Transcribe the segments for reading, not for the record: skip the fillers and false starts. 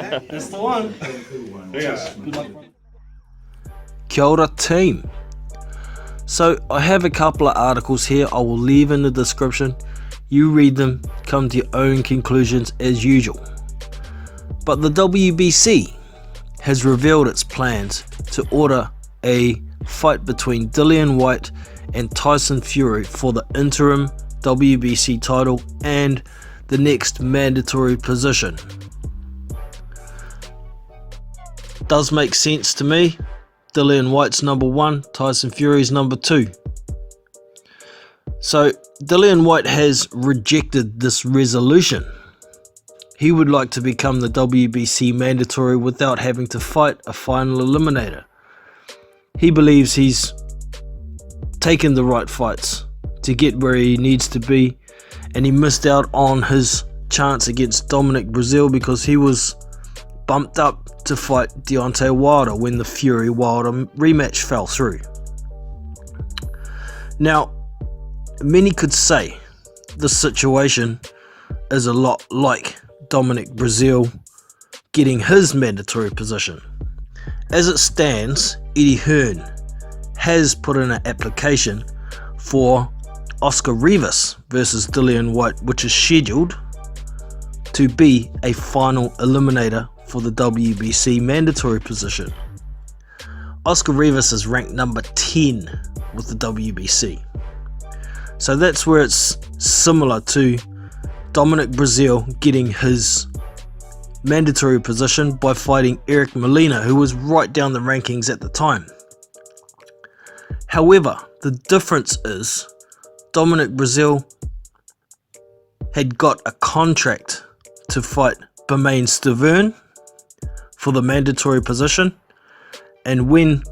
That's the one. Kia ora team. So I have a couple of articles here I will leave in the description. You read them, come to your own conclusions as usual. But the WBC has revealed its plans to order a fight between Dillian Whyte and Tyson Fury for the interim WBC title and the next mandatory position. Does make sense to me. Dillian Whyte's number 1, Tyson Fury's number 2. So Dillian Whyte has rejected this resolution. He would like to become the WBC mandatory without having to fight a final eliminator. He believes he's taken the right fights to get where he needs to be, and he missed out on his chance against Dominic Breazeale because he was bumped up to fight Deontay Wilder when the Fury-Wilder rematch fell through. Now, many could say this situation is a lot like Dominic Breazeale getting his mandatory position. As it stands, Eddie Hearn has put in an application for Oscar Rivas versus Dillian Whyte, which is scheduled to be a final eliminator for the WBC mandatory position. Oscar Rivas is ranked number 10 with the WBC. So that's where it's similar to Dominic Breazeale getting his mandatory position by fighting Eric Molina, who was right down the rankings at the time. However, the difference is Dominic Breazeale had got a contract to fight Bermane Stiverne for the mandatory position, and when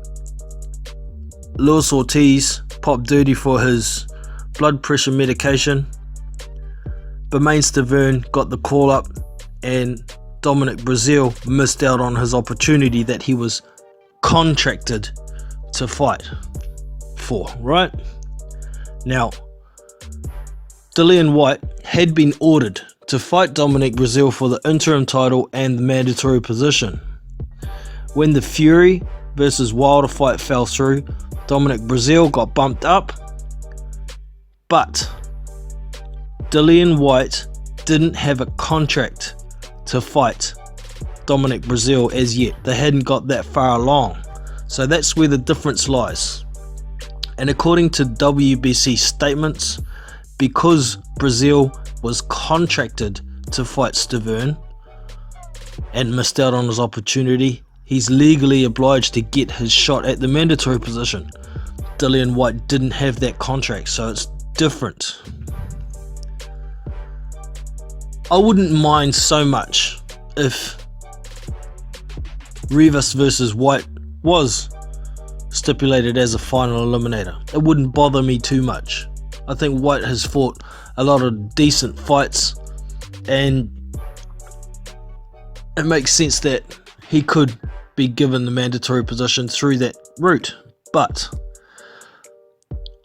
Luis Ortiz popped dirty for his blood pressure medication, Bermane Stiverne got the call up and Dominic Breazeale missed out on his opportunity that he was contracted to fight for, right? Now, Dillian Whyte had been ordered to fight Dominic Breazeale for the interim title and the mandatory position. When the Fury versus Wilder fight fell through, Dominic Breazeale got bumped up, but Dillian Whyte didn't have a contract to fight Dominic Breazeale as yet. They hadn't got that far along. So that's where the difference lies. And according to WBC statements, because Breazeale was contracted to fight Stiverne and missed out on his opportunity, he's legally obliged to get his shot at the mandatory position. Dillian Whyte didn't have that contract, so it's different. I wouldn't mind so much if Rivas versus Whyte was stipulated as a final eliminator. It wouldn't bother me too much. I think Whyte has fought a lot of decent fights, and it makes sense that he could be given the mandatory position through that route. But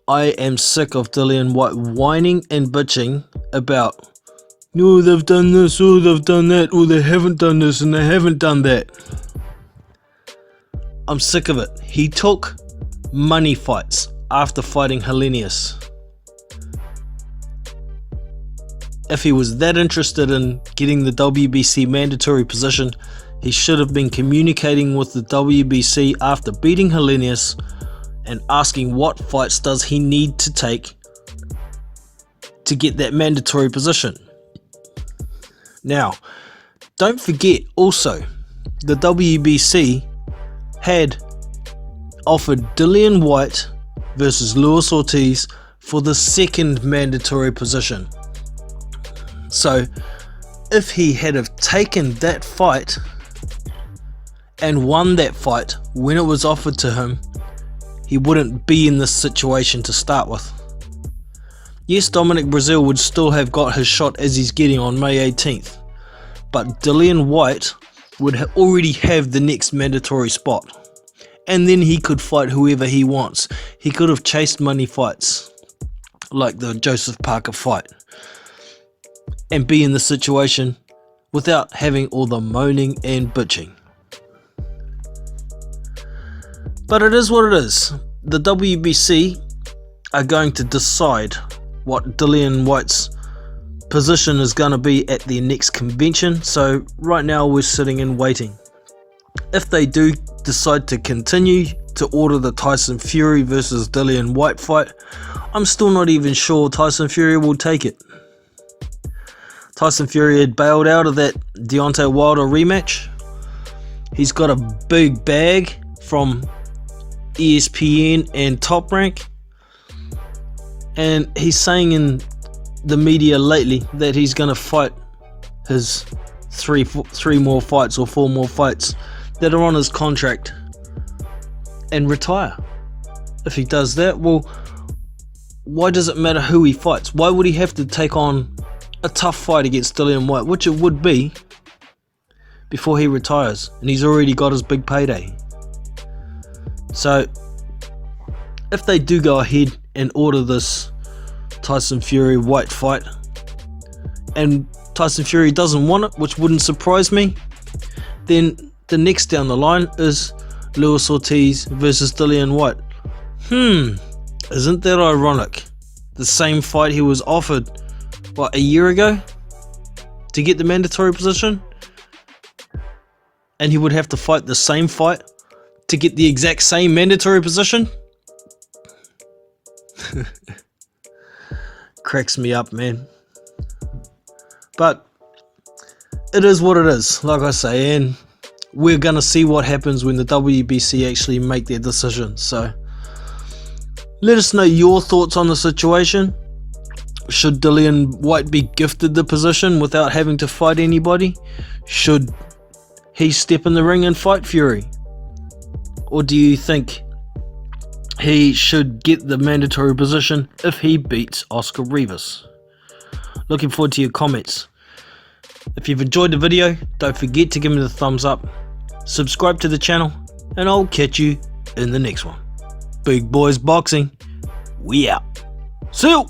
I am sick of Dillian Whyte whining and bitching about, no, they've done this, or they've done that, or they haven't done this and they haven't done that. I'm sick of it. He took money fights after fighting Helenius. If he was that interested in getting the WBC mandatory position, he should have been communicating with the WBC after beating Helenius and asking what fights does he need to take to get that mandatory position. Now, don't forget also, the WBC had offered Dillian Whyte versus Luis Ortiz for the second mandatory position. So if he had have taken that fight and won that fight when it was offered to him, he wouldn't be in this situation to start with. Yes, Dominic Breazeale would still have got his shot as he's getting on May 18th, but Dillian Whyte would already have the next mandatory spot, and then he could fight whoever he wants. He could have chased money fights like the Joseph Parker fight and be in the situation without having all the moaning and bitching. But it is what it is. The WBC are going to decide what Dillian Whyte's position is going to be at their next convention, so right now we're sitting and waiting. If they do decide to continue to order the Tyson Fury versus Dillian Whyte fight, I'm still not even sure Tyson Fury will take it. Tyson Fury had bailed out of that Deontay Wilder rematch. He's got a big bag from ESPN and Top Rank, and he's saying in the media lately that he's going to fight his three more fights or 4 more fights that are on his contract and retire. If he does that, well, why does it matter who he fights? Why would he have to take on a tough fight against Dillian Whyte, which it would be, before he retires, and he's already got his big payday? So if they do go ahead and order this Tyson Fury Whyte fight, and Tyson Fury doesn't want it, which wouldn't surprise me, then the next down the line is Luis Ortiz versus Dillian Whyte. Isn't that ironic? The same fight he was offered, what, a year ago to get the mandatory position, and he would have to fight the same fight to get the exact same mandatory position? Cracks me up, man. But it is what it is, like I say, and we're gonna see what happens when the WBC actually make their decision. So let us know your thoughts on the situation. Should Dillian Whyte be gifted the position without having to fight anybody? Should he step in the ring and fight Fury? Or do you think he should get the mandatory position if he beats Oscar Rivas? Looking forward to your comments. If you've enjoyed the video, don't forget to give me the thumbs up, subscribe to the channel, and I'll catch you in the next one. Big Boys Boxing, we out. See you!